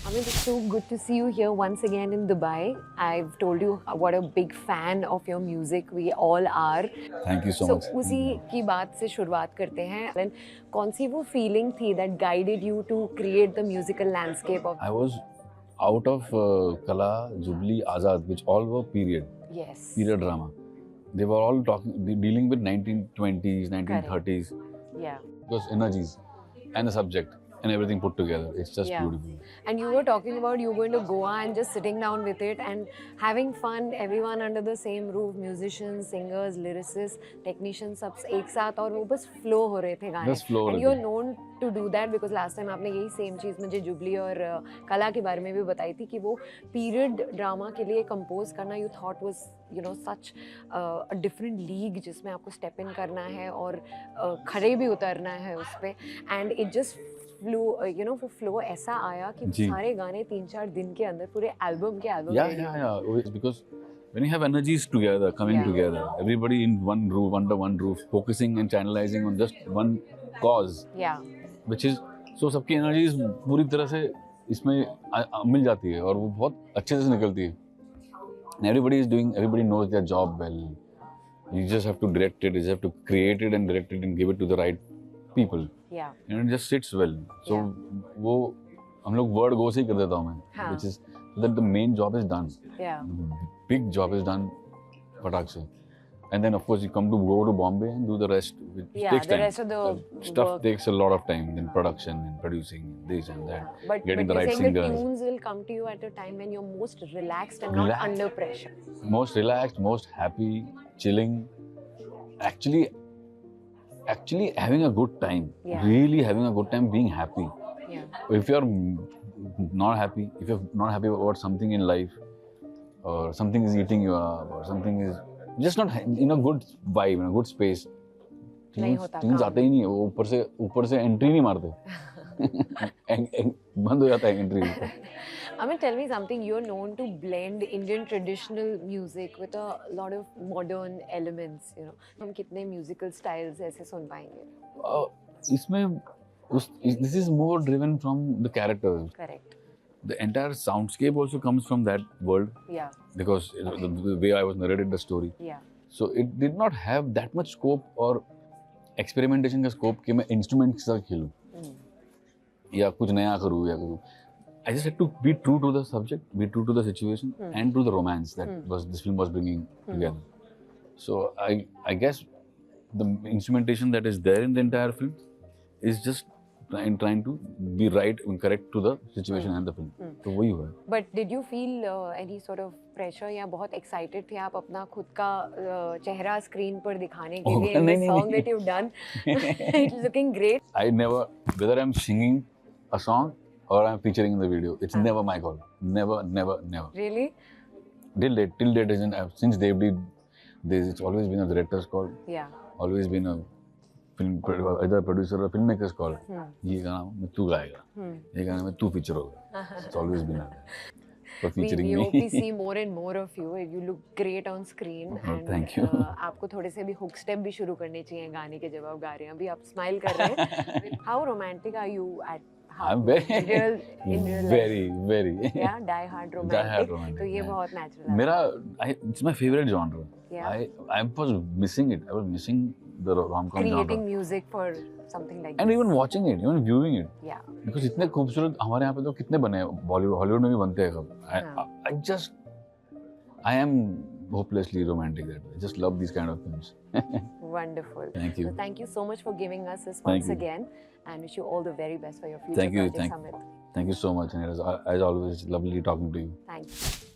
I mean, it's so good to see you here once again in Dubai. I've told you what a big fan of your music we all are. Thank you so So much. उसी की बात से शुरुआत करते हैं. And कौन सी वो feeling थी that guided you to create the musical landscape of? I was out of Kala, Jubilee, Azad, which all were period Yes. drama. They were all dealing with 1920s, 1930s. Yeah. Because energies and the subject and everything put together. It's just Yeah. beautiful. And you were talking about you going to Goa and just sitting down with it and having fun, everyone under the same roof, musicians, singers, lyricists, technicians, सब एक साथ और वो बस flow हो रहे थे गाने. Just flow हो And रहे you're थे. known to do that because last time आपने यही same चीज़ मुझे जुबली और कला के बारे में भी बताई थी कि वो period drama के लिए compose करना you thought was such a different league जिसमें आपको step in करना है और खड़े भी उतरना है उस पे and it just फ्लो वो फ्लो ऐसा आया कि सारे गाने 3-4 दिन के अंदर पूरे एल्बम के album Yeah. Because when you have energies together, coming together, everybody in one roof, under one roof, focusing and channelizing on just one cause, which is so सबकी energies पूरी तरह से इसमें मिल जाती है और वो बहुत अच्छे से निकलती है. And everybody knows their job well. You just have to direct it, you just have to create it and direct it and give it to the right people. Yeah. And it just sits well. So वो हम लोग word go से ही कर देता हूँ मैं, which is so that the main job is done. Yeah. The big job is done फटाक से. And then of course you go to Bombay and do the rest. Which takes time. The rest of the stuff work takes a lot of time. Then production and producing and this and that. But Getting the you're right saying singers. the tunes will come to you at a time when you're most relaxed and not under pressure. Most relaxed, most happy, chilling. Actually having a good time. Really having a good time, being happy. Yeah. If you're not happy, about something in life, or something is eating you up, or something is just not in a good vibe, in a good space, tunes आते ही नहीं है. वो ऊपर से entry नहीं मारते. बंद हो जाता है entry. Amit, tell me something. You're known to blend Indian traditional music with a lot of modern elements. हम कितने musical styles ऐसे सुन पाएंगे? इसमें this is more driven from the characters. Correct. The entire soundscape also comes from that world. Yeah. Because the way I was narrated the story. Yeah. So it did not have that much scope or experimentation का scope कि मैं instrument के साथ खेलूं या कुछ नया करूं. I just had to be true to the subject, be true to the situation, and to the romance that this film was bringing together. So I guess the instrumentation that is there in the entire film is just trying to be right and correct to the situation and the film. तो वही हुआ. But did you feel any sort of pressure या बहुत excited थे आप अपना खुद का चेहरा screen पर दिखाने के लिए in the song that you've done? It's looking great. I never, whether I'm singing a song or I'm featuring in the video, it's never my call. Never. Really? Till date since they did this, it's always been a director's call. Yeah. Always been a film either producer or filmmaker's call. ये गाना में तू गाएगा, ये गाना में तू feature होगा. It's always been for featuring we me. hope we see more and more of you. You look great on screen. And thank you. आपको थोड़े से भी hook step भी शुरू करने चाहिए गाने के जब आप गा रहे हैं. अभी आप smile कर रहे हैं. How romantic are you at? I'm very, in real very. Yeah, die hard romantic. तो ये बहुत natural है. It's my favorite genre. Yeah. I was missing it. I was missing the rom-com genre. Creating music for something like and this. even watching it, even viewing it. Yeah. Because इतने खूबसूरत हमारे यहाँ पे तो कितने बने हैं. हॉलीवुड में भी बनते हैं सब. I am hopelessly romantic that way. I just love these kind of films. Wonderful. Thank you. So thank you so much for giving us this once again, and wish you all the very best for your future Thank you. projects, Amit. Thank you so much, and as always, lovely talking to you. Thank you.